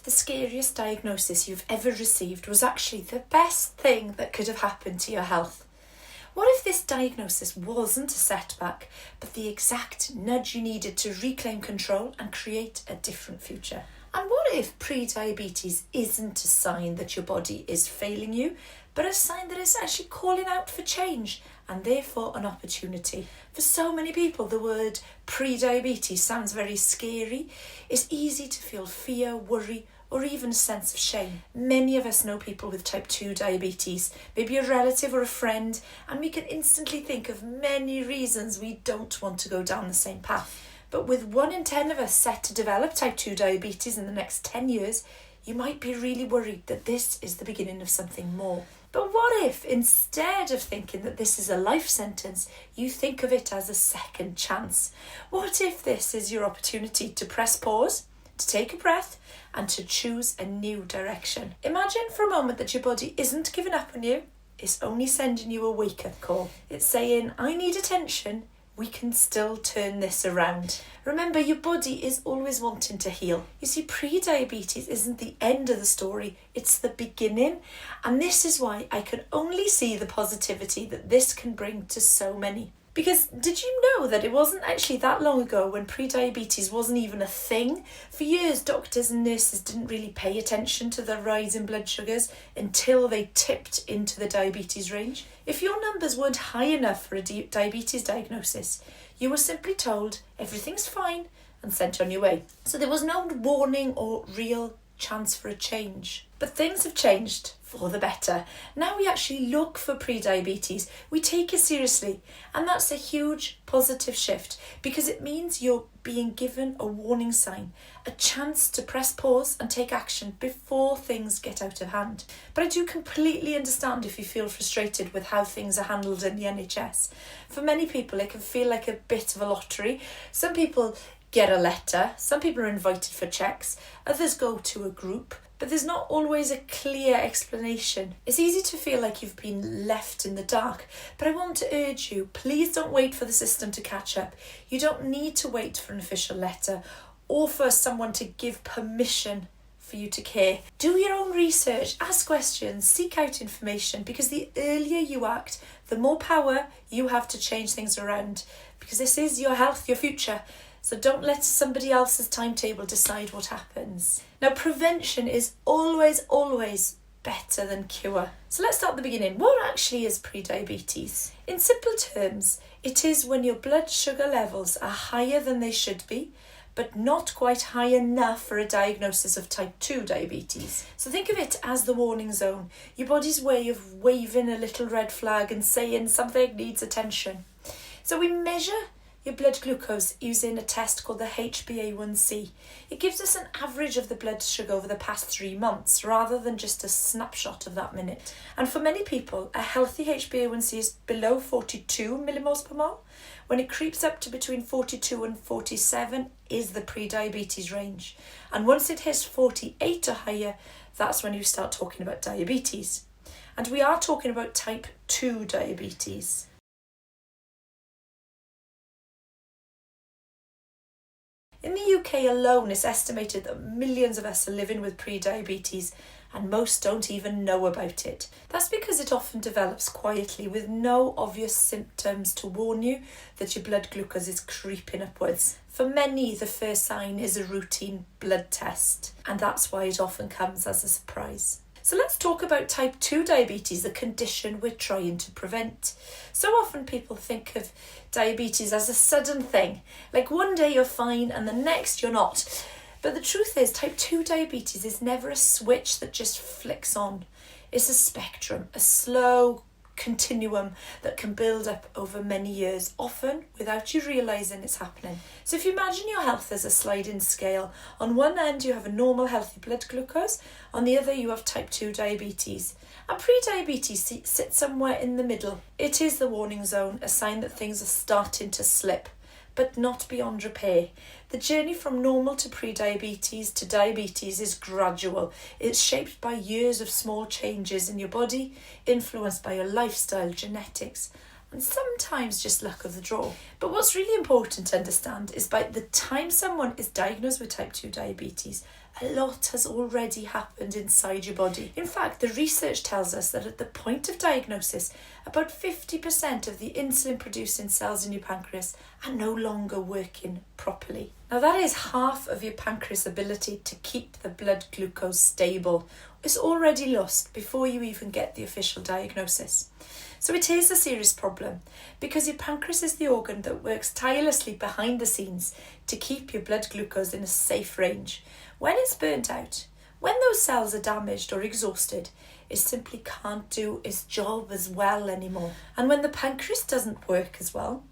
if the scariest diagnosis you've ever received was actually the best thing that could have happened to your health? What if this diagnosis wasn't a setback, but the exact nudge you needed to reclaim control and create a different future? And what if prediabetes isn't a sign that your body is failing you, but a sign that it's actually calling out for change and therefore an opportunity? For so many people, the word prediabetes sounds very scary. It's easy to feel fear, worry, or even a sense of shame. Many of us know people with type 2 diabetes, maybe a relative or a friend, and we can instantly think of many reasons we don't want to go down the same path. But with 1 in 10 of us set to develop type 2 diabetes in the next 10 years, you might be really worried that this is the beginning of something more. But what if, instead of thinking that this is a life sentence, you think of it as a second chance? What if this is your opportunity to press pause, to take a breath, and to choose a new direction? Imagine for a moment that your body isn't giving up on you, it's only sending you a wake-up call. It's saying, I need attention, we can still turn this around. Remember, your body is always wanting to heal. You see, pre-diabetes isn't the end of the story, it's the beginning. And this is why I can only see the positivity that this can bring to so many. Because did you know that it wasn't actually that long ago when pre-diabetes wasn't even a thing? For years, doctors and nurses didn't really pay attention to the rise in blood sugars until they tipped into the diabetes range. If your numbers weren't high enough for a diabetes diagnosis, you were simply told everything's fine and sent on your way. So there was no warning or real chance for a change. But things have changed for the better. Now we actually look for pre-diabetes, we take it seriously, and that's a huge positive shift because it means you're being given a warning sign, a chance to press pause and take action before things get out of hand. But I do completely understand if you feel frustrated with how things are handled in the NHS. For many people it can feel like a bit of a lottery. Some people get a letter, some people are invited for checks, others go to a group, but there's not always a clear explanation. It's easy to feel like you've been left in the dark, but I want to urge you, please don't wait for the system to catch up. You don't need to wait for an official letter or for someone to give permission for you to care. Do your own research, ask questions, seek out information, because the earlier you act, the more power you have to change things around, because this is your health, your future. So don't let somebody else's timetable decide what happens. Now, prevention is always better than cure. So let's start at the beginning. What actually is prediabetes? In simple terms, it is when your blood sugar levels are higher than they should be, but not quite high enough for a diagnosis of type 2 diabetes. So think of it as the warning zone, your body's way of waving a little red flag and saying something needs attention. So we measure your blood glucose using a test called the HbA1c. It gives us an average of the blood sugar over the past 3 months rather than just a snapshot of that minute. And for many people, a healthy HbA1c is below 42 millimoles per mole. When it creeps up to between 42 and 47 is the pre-diabetes range. And once it hits 48 or higher, that's when you start talking about diabetes. And we are talking about type 2 diabetes. In the UK alone, it's estimated that millions of us are living with pre-diabetes and most don't even know about it. That's because it often develops quietly with no obvious symptoms to warn you that your blood glucose is creeping upwards. For many, the first sign is a routine blood test, and that's why it often comes as a surprise. So let's talk about type 2 diabetes, the condition we're trying to prevent. So often people think of diabetes as a sudden thing, like one day you're fine and the next you're not. But the truth is, type 2 diabetes is never a switch that just flicks on. It's a spectrum, a slow continuum that can build up over many years, often without you realising it's happening. So if you imagine your health as a sliding scale, on one end you have a normal healthy blood glucose, on the other you have type 2 diabetes. And pre-diabetes sits somewhere in the middle. It is the warning zone, a sign that things are starting to slip, but not beyond repair. The journey from normal to pre-diabetes to diabetes is gradual. It's shaped by years of small changes in your body, influenced by your lifestyle, genetics, and sometimes just luck of the draw. But what's really important to understand is by the time someone is diagnosed with type 2 diabetes, a lot has already happened inside your body. In fact, the research tells us that at the point of diagnosis, about 50% of the insulin-producing cells in your pancreas are no longer working properly. Now that is half of your pancreas' ability to keep the blood glucose stable. It's already lost before you even get the official diagnosis. So it is a serious problem because your pancreas is the organ that works tirelessly behind the scenes to keep your blood glucose in a safe range. When it's burnt out, when those cells are damaged or exhausted, it simply can't do its job as well anymore. And when the pancreas doesn't work as well,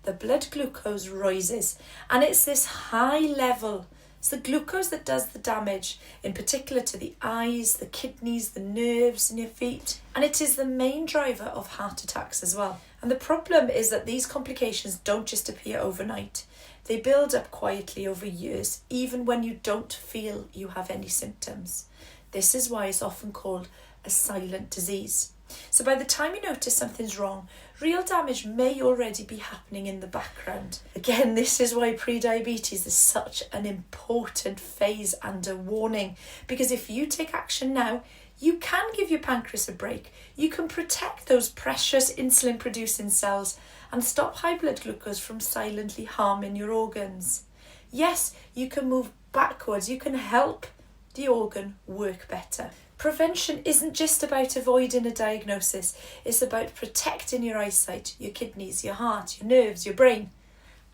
the blood glucose rises, and it's this high level. It's the glucose that does the damage, in particular to the eyes, the kidneys, the nerves in your feet. And it is the main driver of heart attacks as well. And the problem is that these complications don't just appear overnight. They build up quietly over years, even when you don't feel you have any symptoms. This is why it's often called a silent disease. So by the time you notice something's wrong, real damage may already be happening in the background. Again, this is why prediabetes is such an important phase and a warning, because if you take action now, you can give your pancreas a break. You can protect those precious insulin-producing cells and stop high blood glucose from silently harming your organs. Yes, you can move backwards. You can help the organ work better. Prevention isn't just about avoiding a diagnosis, it's about protecting your eyesight, your kidneys, your heart, your nerves, your brain,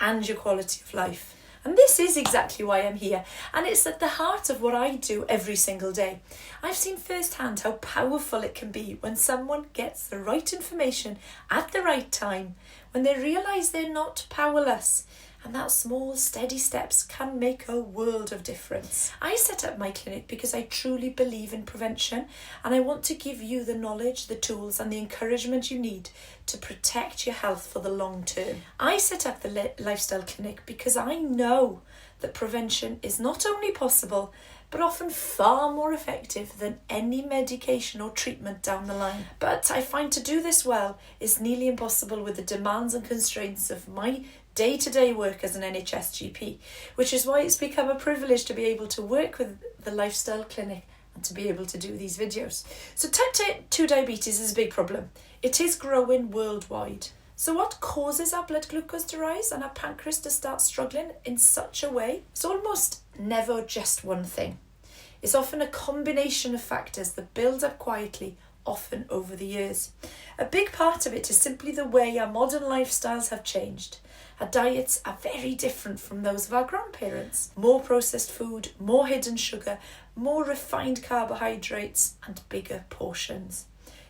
and your quality of life. And this is exactly why I'm here, and it's at the heart of what I do every single day. I've seen firsthand how powerful it can be when someone gets the right information at the right time, when they realise they're not powerless. And that small, steady steps can make a world of difference. I set up my clinic because I truly believe in prevention, and I want to give you the knowledge, the tools and the encouragement you need to protect your health for the long term. I set up the Lifestyle Clinic because I know that prevention is not only possible, but often far more effective than any medication or treatment down the line. But I find to do this well is nearly impossible with the demands and constraints of my day-to-day work as an NHS GP, which is why it's become a privilege to be able to work with the Lifestyle Clinic and to be able to do these videos. So type 2 diabetes is a big problem. It is growing worldwide. So what causes our blood glucose to rise and our pancreas to start struggling in such a way? It's almost never just one thing. It's often a combination of factors that build up quietly, often over the years. A big part of it is simply the way our modern lifestyles have changed. Our diets are very different from those of our grandparents. More processed food, more hidden sugar, more refined carbohydrates and bigger portions.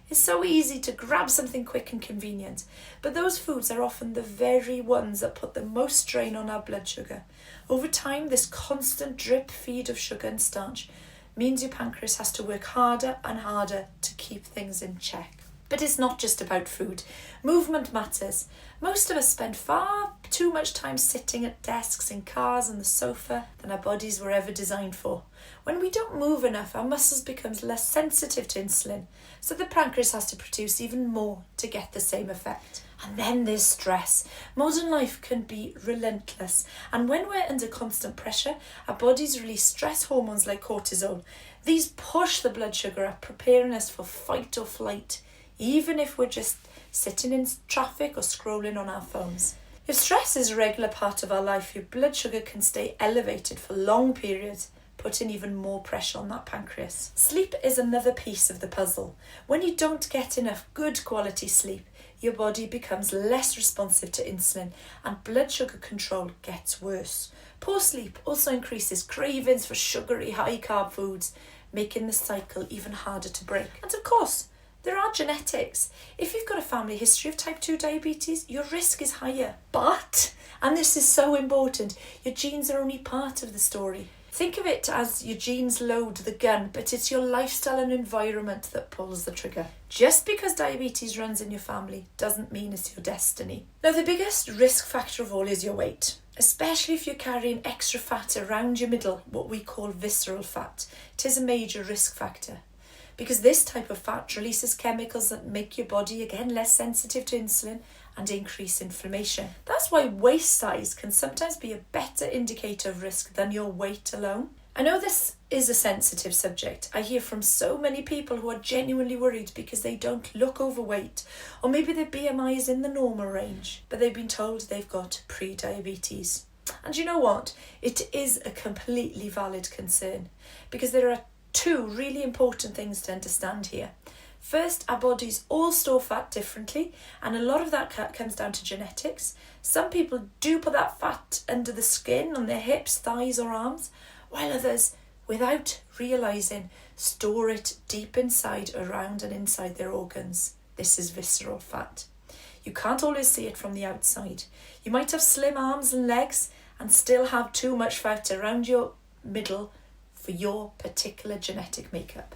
It's so easy to grab something quick and convenient, but those foods are often the very ones that put the most strain on our blood sugar. Over time, this constant drip feed of sugar and starch means your pancreas has to work harder and harder to keep things in check. But it's not just about food. Movement matters. Most of us spend far too much time sitting at desks, in cars, on the sofa than our bodies were ever designed for. When we don't move enough, our muscles become less sensitive to insulin, so the pancreas has to produce even more to get the same effect. And then there's stress. Modern life can be relentless, and when we're under constant pressure, our bodies release stress hormones like cortisol. These push the blood sugar up, preparing us for fight or flight, even if we're just sitting in traffic or scrolling on our phones. If stress is a regular part of our life, your blood sugar can stay elevated for long periods, putting even more pressure on that pancreas. Sleep is another piece of the puzzle. When you don't get enough good quality sleep, your body becomes less responsive to insulin and blood sugar control gets worse. Poor sleep also increases cravings for sugary, high-carb foods, making the cycle even harder to break. And of course, there are genetics. If you've got a family history of type 2 diabetes, your risk is higher. But, and this is so important, your genes are only part of the story. Think of it as your genes load the gun, but it's your lifestyle and environment that pulls the trigger. Just because diabetes runs in your family doesn't mean it's your destiny. Now, the biggest risk factor of all is your weight, especially if you're carrying extra fat around your middle, what we call visceral fat. It is a major risk factor, because this type of fat releases chemicals that make your body again less sensitive to insulin and increase inflammation. That's why waist size can sometimes be a better indicator of risk than your weight alone. I know this is a sensitive subject. I hear from so many people who are genuinely worried because they don't look overweight, or maybe their BMI is in the normal range, but they've been told they've got pre-diabetes. And you know what? It is a completely valid concern, because there are two really important things to understand here. First, our bodies all store fat differently, and a lot of that comes down to genetics. Some people do put that fat under the skin on their hips, thighs or arms, while others, without realising, store it deep inside, around and inside their organs. This is visceral fat. You can't always see it from the outside. You might have slim arms and legs and still have too much fat around your middle for your particular genetic makeup.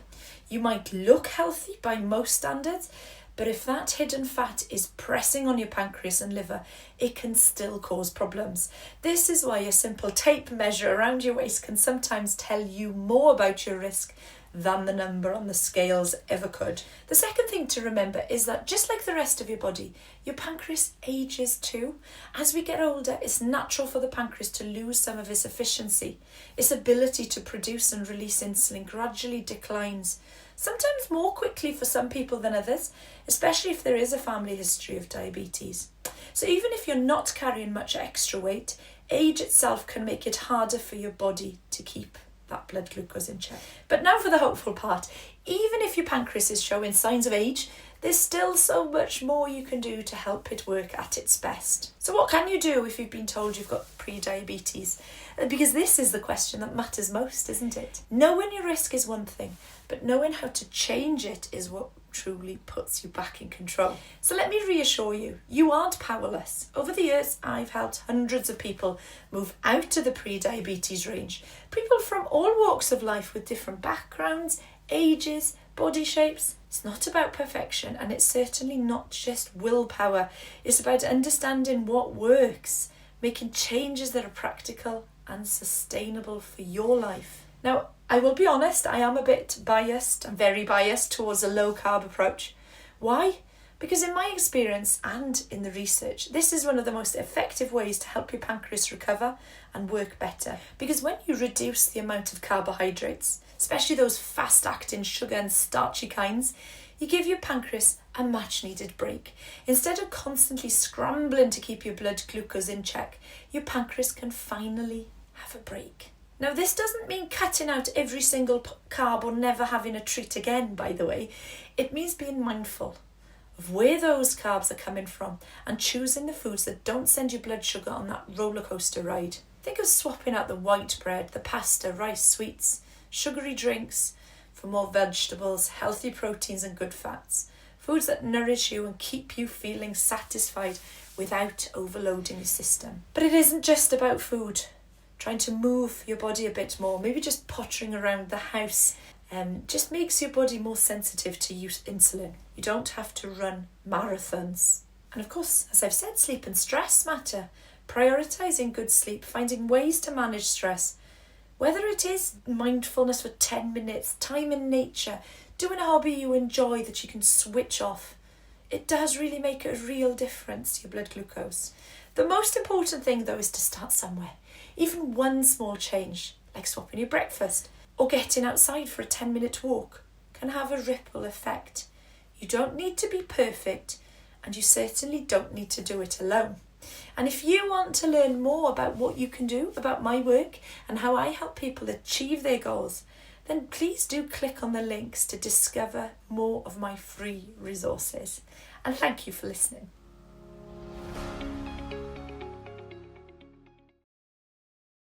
You might look healthy by most standards, but if that hidden fat is pressing on your pancreas and liver, it can still cause problems. This is why a simple tape measure around your waist can sometimes tell you more about your risk than the number on the scales ever could. The second thing to remember is that just like the rest of your body, your pancreas ages too. As we get older, it's natural for the pancreas to lose some of its efficiency. Its ability to produce and release insulin gradually declines, sometimes more quickly for some people than others, especially if there is a family history of diabetes. So even if you're not carrying much extra weight, age itself can make it harder for your body to keep that blood glucose in check. But now for the hopeful part. Even if your pancreas is showing signs of age, there's still so much more you can do to help it work at its best. So what can you do if you've been told you've got pre-diabetes? Because this is the question that matters most, isn't it? Knowing your risk is one thing, but knowing how to change it is what truly puts you back in control. So let me reassure you, you aren't powerless. Over the years, I've helped hundreds of people move out of the pre-diabetes range. People from all walks of life with different backgrounds, ages, body shapes. It's not about perfection, and it's certainly not just willpower. It's about understanding what works, making changes that are practical and sustainable for your life. Now, I will be honest, I am a bit biased. I'm very biased towards a low-carb approach. Why? Because in my experience and in the research, this is one of the most effective ways to help your pancreas recover and work better. Because when you reduce the amount of carbohydrates, especially those fast-acting sugar and starchy kinds, you give your pancreas a much-needed break. Instead of constantly scrambling to keep your blood glucose in check, your pancreas can finally have a break. Now, this doesn't mean cutting out every single carb or never having a treat again, by the way. It means being mindful of where those carbs are coming from and choosing the foods that don't send your blood sugar on that roller coaster ride. Think of swapping out the white bread, the pasta, rice, sweets, sugary drinks for more vegetables, healthy proteins and good fats. Foods that nourish you and keep you feeling satisfied without overloading your system. But it isn't just about food. Trying to move your body a bit more, maybe just pottering around the house, just makes your body more sensitive to use insulin. You don't have to run marathons. And of course, as I've said, sleep and stress matter. Prioritising good sleep, finding ways to manage stress, whether it is mindfulness for 10 minutes, time in nature, doing a hobby you enjoy that you can switch off, it does really make a real difference to your blood glucose. The most important thing though is to start somewhere. Even one small change, like swapping your breakfast or getting outside for a 10-minute walk, can have a ripple effect. You don't need to be perfect, and you certainly don't need to do it alone. And if you want to learn more about what you can do, about my work and how I help people achieve their goals, then please do click on the links to discover more of my free resources. And thank you for listening.